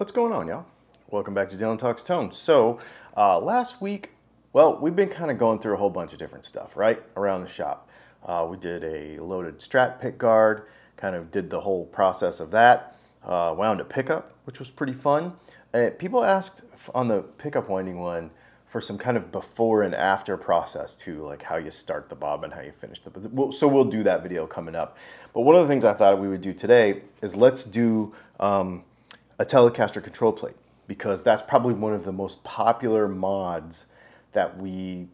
What's going on, y'all? Welcome back to Dylan Talks Tone. So, last week, well, we've been kind of going through a whole bunch of different stuff, right, around the shop. We did a loaded strat pick guard, kind of did the whole process of that, wound a pickup, which was pretty fun. People asked on the pickup winding one for some kind of before and after process too, like how you start the bobbin, how you finish the. So we'll do that video coming up. But one of the things I thought we would do today is let's do a Telecaster control plate, because that's probably one of the most popular mods that we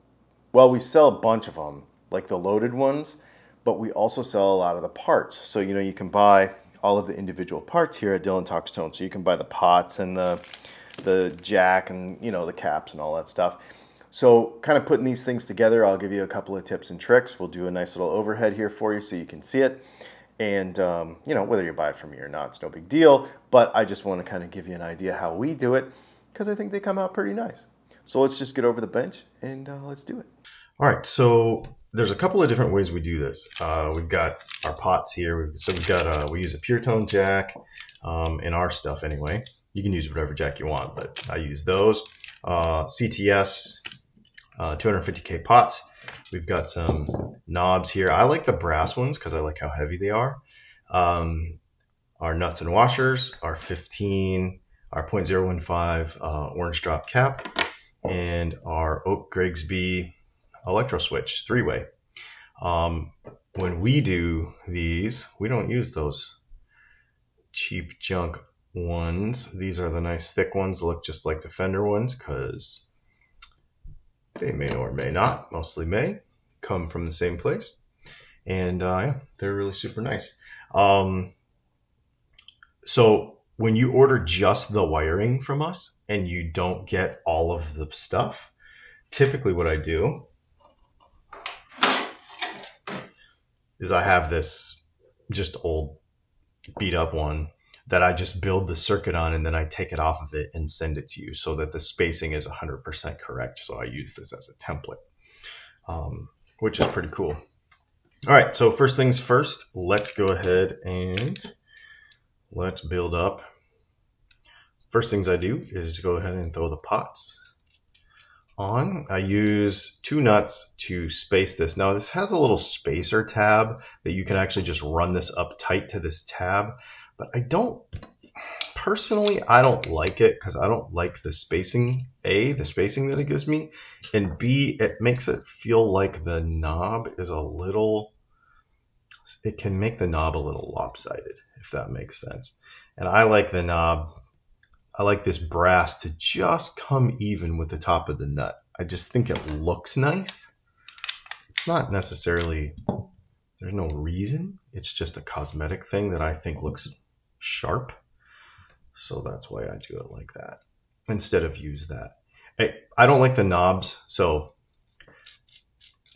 sell a bunch of them, like the loaded ones, but we also sell a lot of the parts. So, you know, you can buy all of the individual parts here at Dylan Talks Tone. So you can buy the pots and the jack and, you know, the caps and all that stuff. So kind of putting these things together, I'll give you a couple of tips and tricks. We'll do a nice little overhead here for you so you can see it. And, you know, whether you buy it from me or not, it's no big deal. But I just want to kind of give you an idea how we do it, because I think they come out pretty nice. So let's just get over the bench and let's do it. All right, so there's a couple of different ways we do this. We've got our pots here. So we've got, we use a pure tone jack in our stuff anyway. You can use whatever jack you want, but I use those. CTS 250K pots. We've got some knobs here. I like the brass ones because I like how heavy they are. Our nuts and washers, our 15, our .015 orange drop cap, and our Oak Grigsby electro switch 3-way. When we do these, we don't use those cheap junk ones. These are the nice thick ones that look just like the Fender ones, because they may or may not, mostly may, come from the same place. And yeah, they're really super nice. So when you order just the wiring from us and you don't get all of the stuff, typically what I do is I have this just old beat up one that I just build the circuit on, and then I take it off of it and send it to you so that the spacing is 100% correct. So I use this as a template, which is pretty cool. All right, so first things first, let's go ahead and let's build up. First things I do is to go ahead and throw the pots on. I use 2 nuts to space this. Now this has a little spacer tab that you can actually just run this up tight to this tab. But I don't like it because I don't like the spacing, the spacing that it gives me, and B, it makes it feel like the knob is it can make the knob a little lopsided, if that makes sense. And I like the knob, I like this brass to just come even with the top of the nut. I just think it looks nice. It's not necessarily, there's no reason. It's just a cosmetic thing that I think looks sharp. So that's why I do it like that instead of use that. I don't like the knobs. So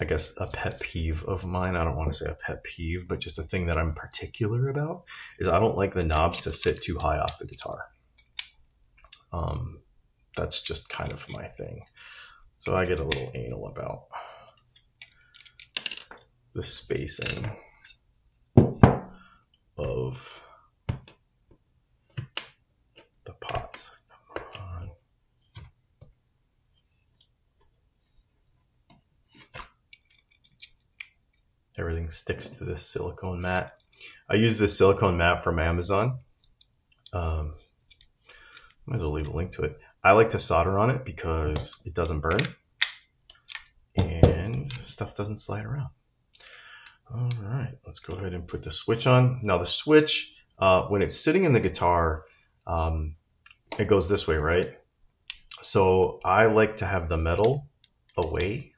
I guess a pet peeve of mine, I don't want to say a pet peeve, but just a thing that I'm particular about is I don't like the knobs to sit too high off the guitar. That's just kind of my thing. So I get a little anal about the spacing of the pots. Come on. Everything sticks to this silicone mat. I use this silicone mat from Amazon. Might as well leave a link to it. I like to solder on it because it doesn't burn and stuff doesn't slide around. All right, let's go ahead and put the switch on. Now the switch, when it's sitting in the guitar, it goes this way, right? So I like to have the metal away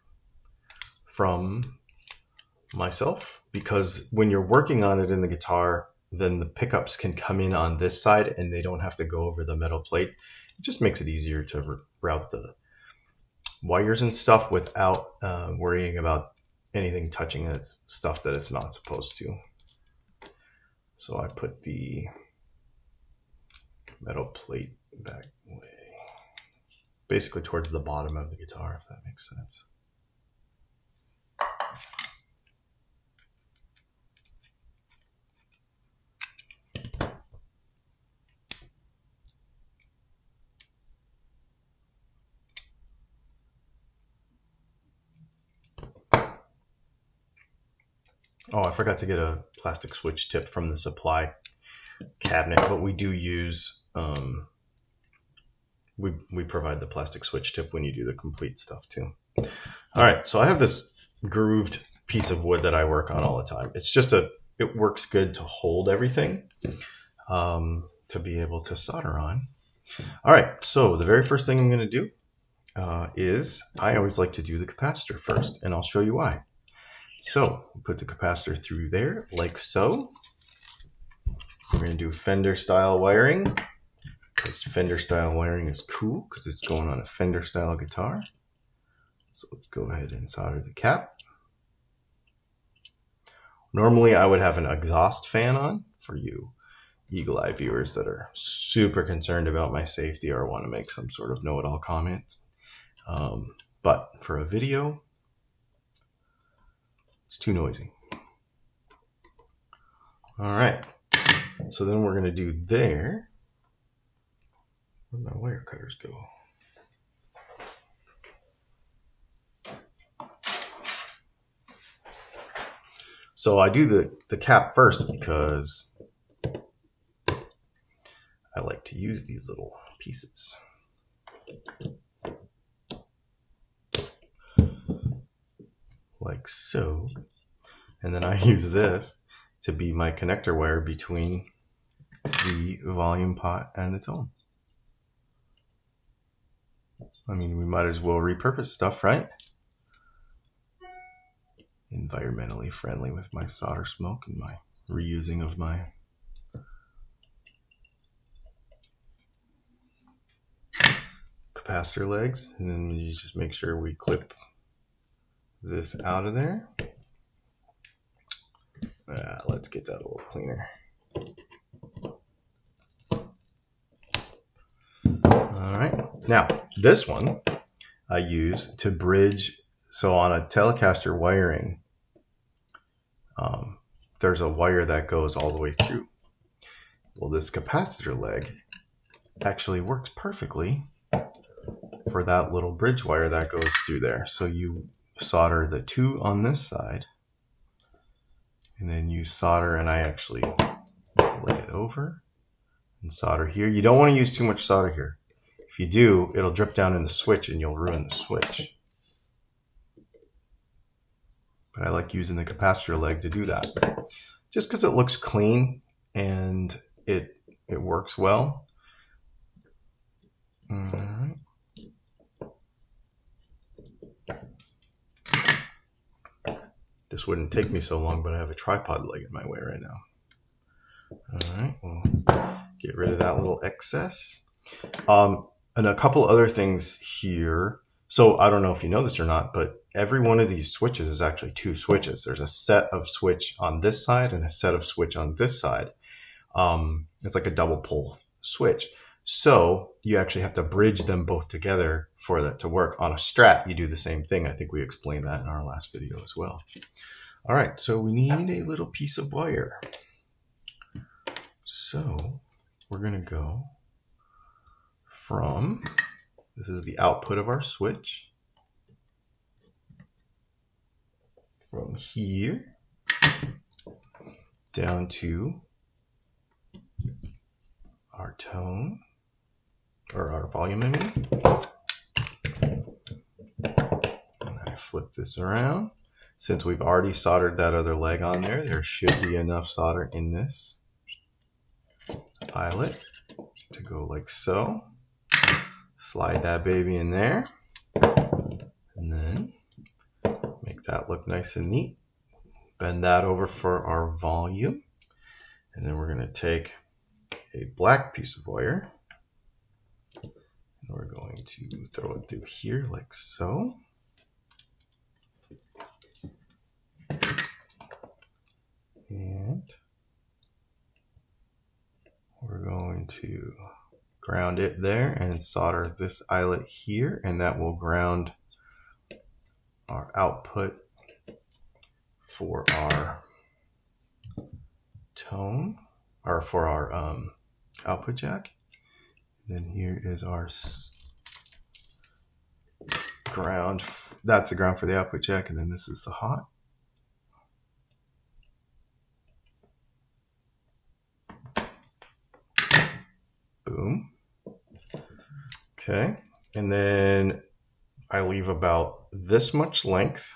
from myself, because when you're working on it in the guitar, then the pickups can come in on this side and they don't have to go over the metal plate. It just makes it easier to route the wires and stuff without worrying about anything touching stuff that it's not supposed to. So I put the metal plate back way, basically towards the bottom of the guitar, if that makes sense. Oh, I forgot to get a plastic switch tip from the supply cabinet, but we do use, we provide the plastic switch tip when you do the complete stuff too. All right, so I have this grooved piece of wood that I work on all the time. It's just it works good to hold everything, to be able to solder on. All right, so the very first thing I'm going to do is I always like to do the capacitor first, and I'll show you why. So put the capacitor through there like so. We're going to do Fender style wiring, because Fender style wiring is cool because it's going on a Fender style guitar. So let's go ahead and solder the cap. Normally I would have an exhaust fan on for you eagle eye viewers that are super concerned about my safety or want to make some sort of know-it-all comments. But for a video, it's too noisy. All right, so then we're going to do there. Where'd my wire cutters go? So I do the cap first because I like to use these little pieces. Like so. And then I use this to be my connector wire between the volume pot and the tone. I mean, we might as well repurpose stuff, right? Environmentally friendly with my solder smoke and my reusing of my capacitor legs. And then you just make sure we clip this out of there. Let's get that a little cleaner. All right, now this one I use to bridge. So on a Telecaster wiring, there's a wire that goes all the way through. Well, this capacitor leg actually works perfectly for that little bridge wire that goes through there. So you solder the two on this side, and then you solder, and I actually lay it over and solder here. You don't want to use too much solder here. If you do, it'll drip down in the switch and you'll ruin the switch. But I like using the capacitor leg to do that, just because it looks clean and it works well. All right. This wouldn't take me so long, but I have a tripod leg in my way right now. All right, we'll get rid of that little excess. And a couple other things here. So I don't know if you know this or not, but every one of these switches is actually two switches. There's a set of switch on this side and a set of switch on this side. It's like a double pole switch. So you actually have to bridge them both together for that to work. On a Strat, you do the same thing. I think we explained that in our last video as well. All right, so we need a little piece of wire. So we're gonna go from, this is the output of our switch, from here down to our tone, or our volume, I mean. And I flip this around. Since we've already soldered that other leg on there, there should be enough solder in this eyelet to go like so. Slide that baby in there, and then make that look nice and neat. Bend that over for our volume, and then we're going to take a black piece of wire, and we're going to throw it through here like so. And we're going to ground it there and solder this eyelet here, and that will ground our output for our tone, or for our output jack. And then here is our ground. That's the ground for the output jack, and then this is the hot. boom. Okay, and then I leave about this much length,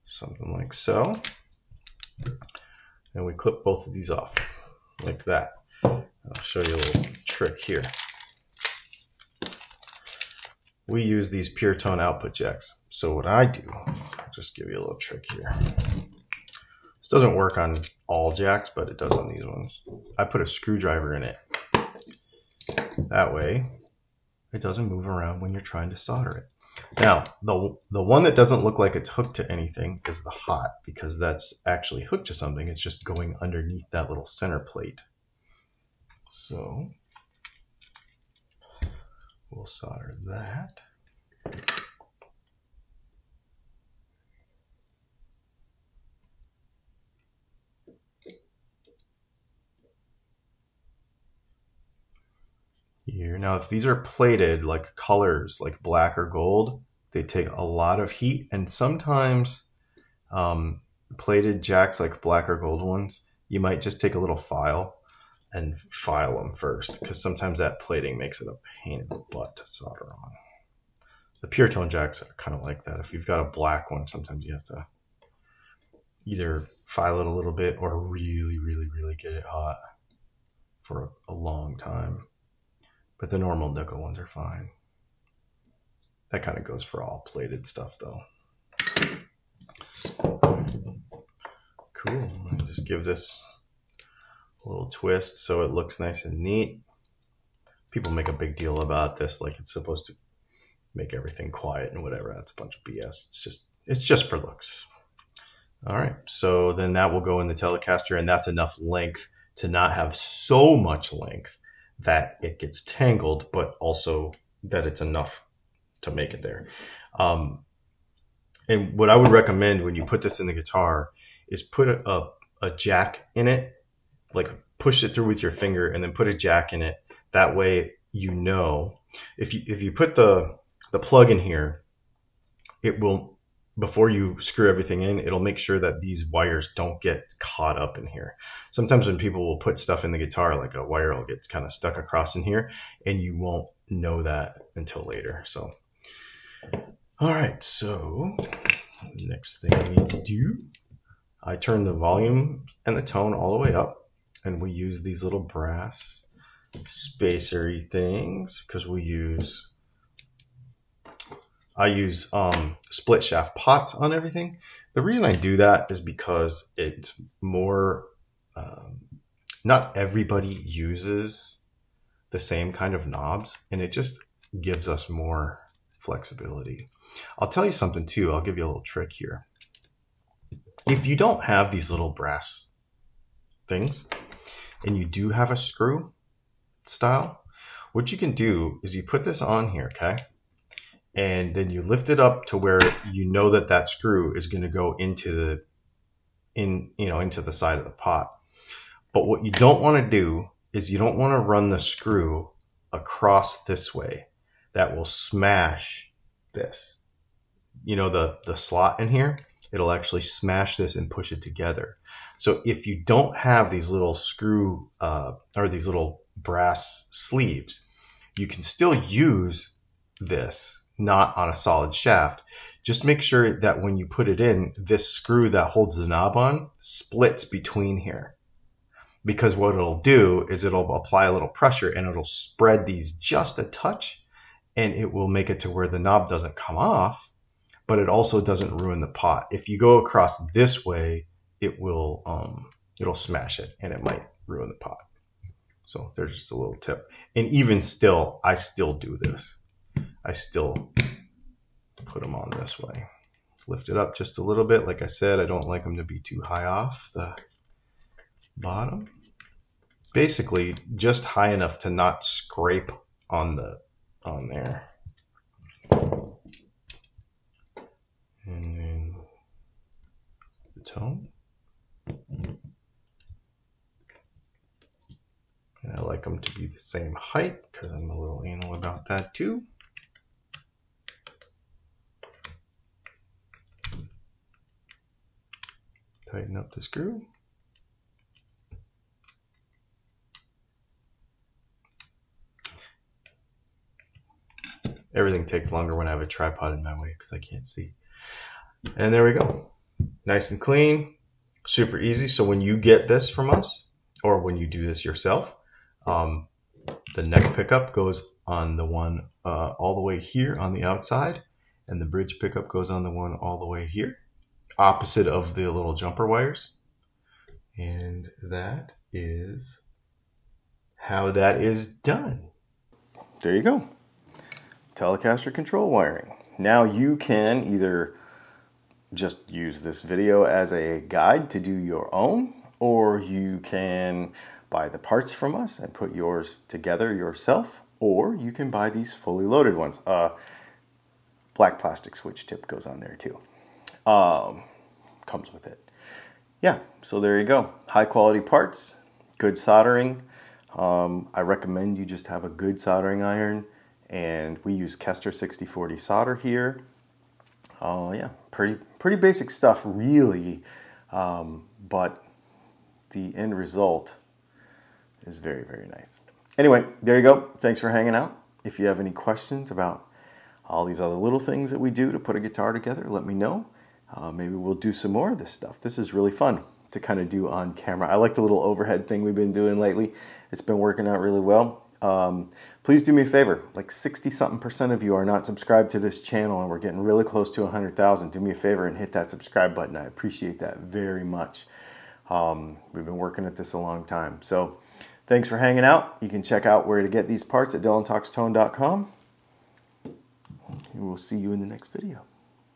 something like so. And we clip both of these off like that. I'll show you a little trick here. We use these pure tone output jacks. So what I do, I'll just give you a little trick here. This doesn't work on all jacks, but it does on these ones. I put a screwdriver in it. That way, it doesn't move around when you're trying to solder it. Now, the one that doesn't look like it's hooked to anything is the hot, because that's actually hooked to something. It's just going underneath that little center plate. So we'll solder that. Here. Now, if these are plated like colors, like black or gold, they take a lot of heat, and sometimes plated jacks like black or gold ones, you might just take a little file and file them first, because sometimes that plating makes it a pain in the butt to solder on. The pure tone jacks are kind of like that. If you've got a black one, sometimes you have to either file it a little bit or really, really, really get it hot for a long time. But the normal nickel ones are fine. That kind of goes for all plated stuff though. Cool. I'll just give this a little twist so it looks nice and neat. People make a big deal about this, like it's supposed to make everything quiet and whatever. That's a bunch of BS. It's just for looks. All right, so then that will go in the Telecaster, and that's enough length to not have so much length that it gets tangled, but also that it's enough to make it there. And what I would recommend when you put this in the guitar is put a jack in it, like push it through with your finger and then put a jack in it. That way, you know, if you put the plug in here, it will, before you screw everything in, it'll make sure that these wires don't get caught up in here. Sometimes when people will put stuff in the guitar, like a wire will get kind of stuck across in here, and you won't know that until later. So, all right, so next thing we do, I turn the volume and the tone all the way up, and we use these little brass spacery things because I use split shaft pots on everything. The reason I do that is because it's more, not everybody uses the same kind of knobs, and it just gives us more flexibility. I'll tell you something too. I'll give you a little trick here. If you don't have these little brass things and you do have a screw style, what you can do is you put this on here, okay? And then you lift it up to where you know that that screw is going to go into the side of the pot. But what you don't want to do is you don't want to run the screw across this way. That will smash this. You know, the slot in here, it'll actually smash this and push it together. So if you don't have these little screw or these little brass sleeves, you can still use this, not on a solid shaft. Just make sure that when you put it in, this screw that holds the knob on splits between here. Because what it'll do is it'll apply a little pressure and it'll spread these just a touch, and it will make it to where the knob doesn't come off, but it also doesn't ruin the pot. If you go across this way, it will it'll smash it and it might ruin the pot. So there's just a little tip. And even still, I still do this. I still put them on this way. Lift it up just a little bit. Like I said, I don't like them to be too high off the bottom. Basically, just high enough to not scrape on there. And then the tone. And I like them to be the same height because I'm a little anal about that too. Tighten up the screw. Everything takes longer when I have a tripod in my way because I can't see. And there we go. Nice and clean, super easy. So when you get this from us, or when you do this yourself, the neck pickup goes on the one all the way here on the outside, and the bridge pickup goes on the one all the way here, opposite of the little jumper wires. And that is how that is done. There you go. Telecaster control wiring. Now you can either just use this video as a guide to do your own, or you can buy the parts from us and put yours together yourself, or you can buy these fully loaded ones. Black plastic switch tip goes on there too. Comes with it. Yeah, so there you go. High quality parts, good soldering. I recommend you just have a good soldering iron, and we use Kester 6040 solder here. Yeah, pretty basic stuff really, but the end result is very, very nice. Anyway, there you go. Thanks for hanging out. If you have any questions about all these other little things that we do to put a guitar together, let me know. Maybe we'll do some more of this stuff. This is really fun to kind of do on camera. I like the little overhead thing we've been doing lately. It's been working out really well. Please do me a favor. Like 60-something% of you are not subscribed to this channel, and we're getting really close to 100,000. Do me a favor and hit that subscribe button. I appreciate that very much. We've been working at this a long time. So thanks for hanging out. You can check out where to get these parts at DylanTalksTone.com. And we'll see you in the next video.